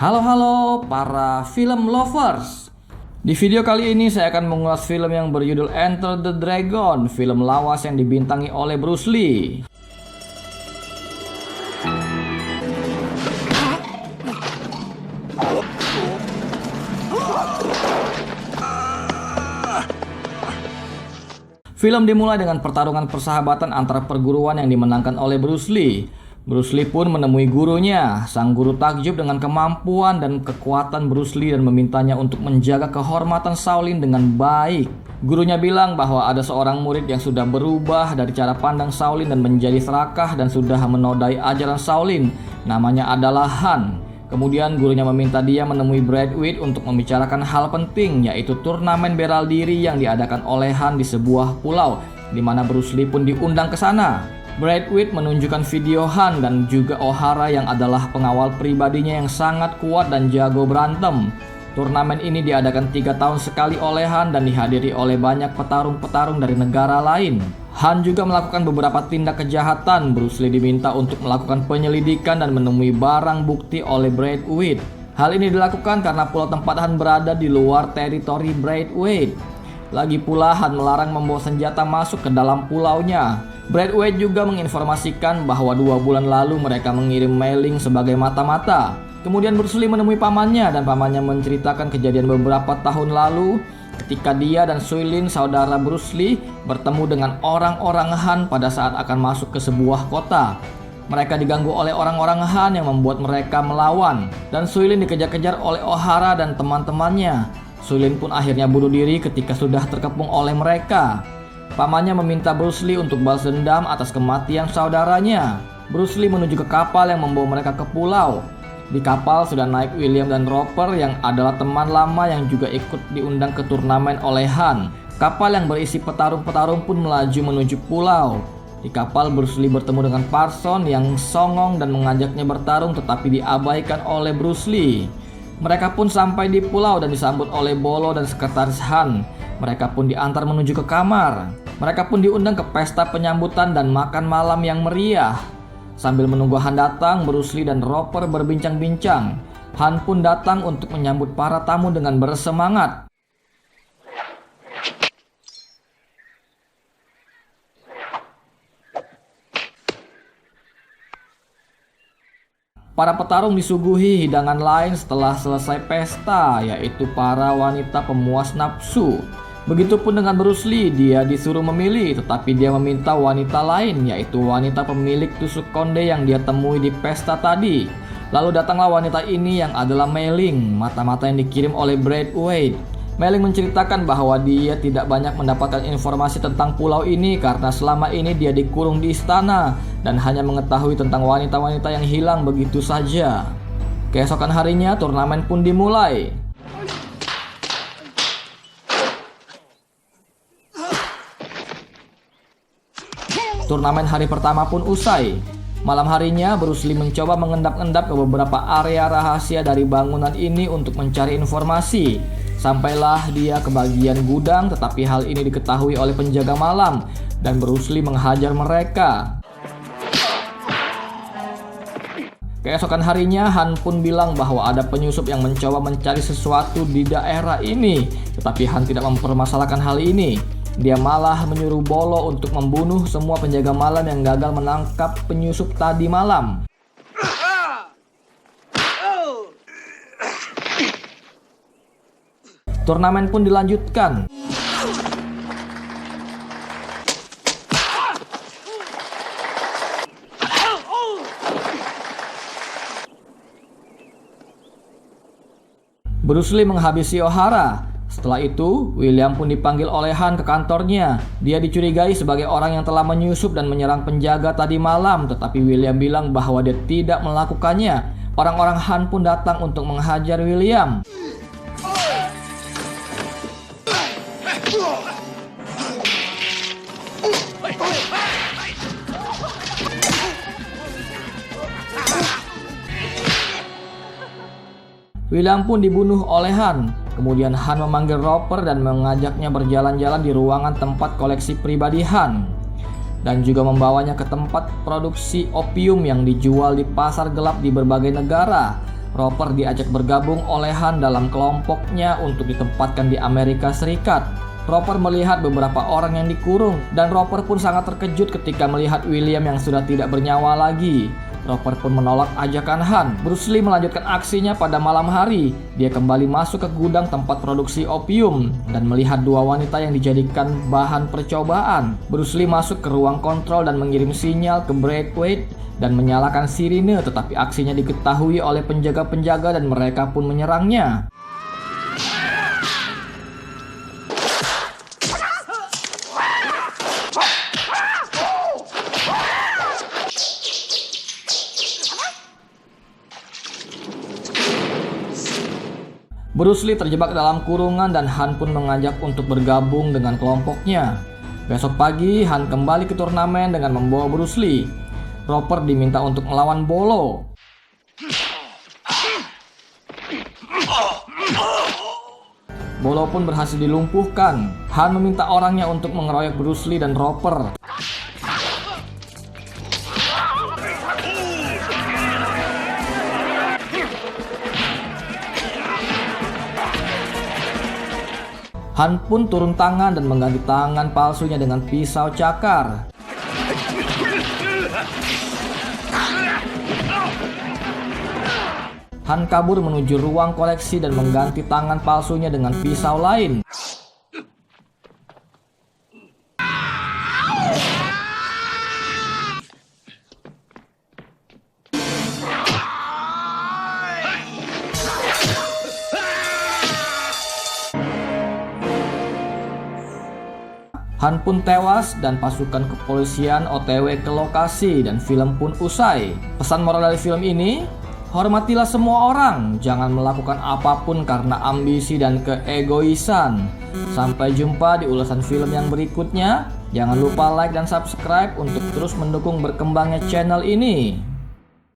Halo para film lovers. Di video kali ini saya akan mengulas film yang berjudul Enter the Dragon, film lawas yang dibintangi oleh Bruce Lee. Film dimulai dengan pertarungan persahabatan antara perguruan yang dimenangkan oleh Bruce Lee. Bruce Lee pun menemui gurunya. Sang guru takjub dengan kemampuan dan kekuatan Bruce Lee dan memintanya untuk menjaga kehormatan Shaolin dengan baik. Gurunya bilang bahwa ada seorang murid yang sudah berubah dari cara pandang Shaolin dan menjadi serakah dan sudah menodai ajaran Shaolin. Namanya adalah Han. Kemudian gurunya meminta dia menemui Brad Pitt untuk membicarakan hal penting, yaitu turnamen bela diri yang diadakan oleh Han di sebuah pulau, di mana Bruce Lee pun diundang ke sana. Brad Pitt menunjukkan video Han dan juga O'Hara yang adalah pengawal pribadinya yang sangat kuat dan jago berantem. Turnamen ini diadakan 3 tahun sekali oleh Han dan dihadiri oleh banyak petarung-petarung dari negara lain. Han juga melakukan beberapa tindak kejahatan. Bruce Lee diminta untuk melakukan penyelidikan dan menemui barang bukti oleh Brad Pitt. Hal ini dilakukan karena pulau tempat Han berada di luar teritori Brad Pitt. Lagi pula Han melarang membawa senjata masuk ke dalam pulaunya. Brad Pitt juga menginformasikan bahwa 2 bulan lalu mereka mengirim mailing sebagai mata-mata. Kemudian Bruce Lee menemui pamannya dan pamannya menceritakan kejadian beberapa tahun lalu ketika dia dan Suilin, saudara Bruce Lee, bertemu dengan orang-orang Han pada saat akan masuk ke sebuah kota. Mereka diganggu oleh orang-orang Han yang membuat mereka melawan, dan Suilin dikejar-kejar oleh O'Hara dan teman-temannya. Suilin pun akhirnya bunuh diri ketika sudah terkepung oleh mereka. Pamannya meminta Bruce Lee untuk balas dendam atas kematian saudaranya. Bruce Lee menuju ke kapal yang membawa mereka ke pulau. Di kapal sudah naik William dan Roper yang adalah teman lama yang juga ikut diundang ke turnamen oleh Han. Kapal yang berisi petarung-petarung pun melaju menuju pulau. Di kapal Bruce Lee bertemu dengan Parson yang songong dan mengajaknya bertarung tetapi diabaikan oleh Bruce Lee. Mereka pun sampai di pulau dan disambut oleh Bolo dan sekretaris Han. Mereka pun diantar menuju ke kamar. Mereka pun diundang ke pesta penyambutan dan makan malam yang meriah. Sambil menunggu Han datang, Bruce Lee dan Roper berbincang-bincang. Han pun datang untuk menyambut para tamu dengan bersemangat. Para petarung disuguhi hidangan lain setelah selesai pesta, yaitu para wanita pemuas nafsu. Begitupun dengan Bruce Lee, dia disuruh memilih, tetapi dia meminta wanita lain, yaitu wanita pemilik tusuk konde yang dia temui di pesta tadi. Lalu datanglah wanita ini yang adalah Mei Ling, mata-mata yang dikirim oleh Brad Pitt. Mei Ling menceritakan bahwa dia tidak banyak mendapatkan informasi tentang pulau ini karena selama ini dia dikurung di istana dan hanya mengetahui tentang wanita-wanita yang hilang begitu saja. Keesokan harinya turnamen pun dimulai. Turnamen hari pertama pun usai. Malam harinya Bruce Lee mencoba mengendap-endap ke beberapa area rahasia dari bangunan ini untuk mencari informasi. Sampailah dia ke bagian gudang, tetapi hal ini diketahui oleh penjaga malam dan Bruce Lee menghajar mereka. Keesokan harinya Han pun bilang bahwa ada penyusup yang mencoba mencari sesuatu di daerah ini, tetapi Han tidak mempermasalahkan hal ini. Dia malah menyuruh Bolo untuk membunuh semua penjaga malam yang gagal menangkap penyusup tadi malam. Turnamen pun dilanjutkan. Bruce Lee menghabisi O'Hara. Setelah itu, William pun dipanggil oleh Han ke kantornya. Dia dicurigai sebagai orang yang telah menyusup dan menyerang penjaga tadi malam, tetapi William bilang bahwa dia tidak melakukannya. Orang-orang Han pun datang untuk menghajar William. William pun dibunuh oleh Han. Kemudian Han memanggil Roper dan mengajaknya berjalan-jalan di ruangan tempat koleksi pribadi Han. dan juga membawanya ke tempat produksi opium yang dijual di pasar gelap di berbagai negara. Roper diajak bergabung oleh Han dalam kelompoknya untuk ditempatkan di Amerika Serikat. Roper melihat beberapa orang yang dikurung, dan Roper pun sangat terkejut ketika melihat William yang sudah tidak bernyawa lagi. Roper pun menolak ajakan Han. Bruce Lee melanjutkan aksinya pada malam hari. Dia kembali masuk ke gudang tempat produksi opium dan melihat dua wanita yang dijadikan bahan percobaan. Bruce Lee masuk ke ruang kontrol dan mengirim sinyal ke Braithwaite dan menyalakan sirine, tetapi aksinya diketahui oleh penjaga-penjaga dan mereka pun menyerangnya. Bruce Lee terjebak dalam kurungan dan Han pun mengajak untuk bergabung dengan kelompoknya. Besok pagi, Han kembali ke turnamen dengan membawa Bruce Lee. Roper diminta untuk melawan Bolo. Bolo pun berhasil dilumpuhkan. Han meminta orangnya untuk mengeroyok Bruce Lee dan Roper. Han pun turun tangan dan mengganti tangan palsunya dengan pisau cakar. Han kabur menuju ruang koleksi dan mengganti tangan palsunya dengan pisau lain. Han pun tewas dan pasukan kepolisian OTW ke lokasi dan film pun usai. Pesan moral dari film ini, hormatilah semua orang, jangan melakukan apapun karena ambisi dan keegoisan. Sampai jumpa di ulasan film yang berikutnya. Jangan lupa like dan subscribe untuk terus mendukung berkembangnya channel ini.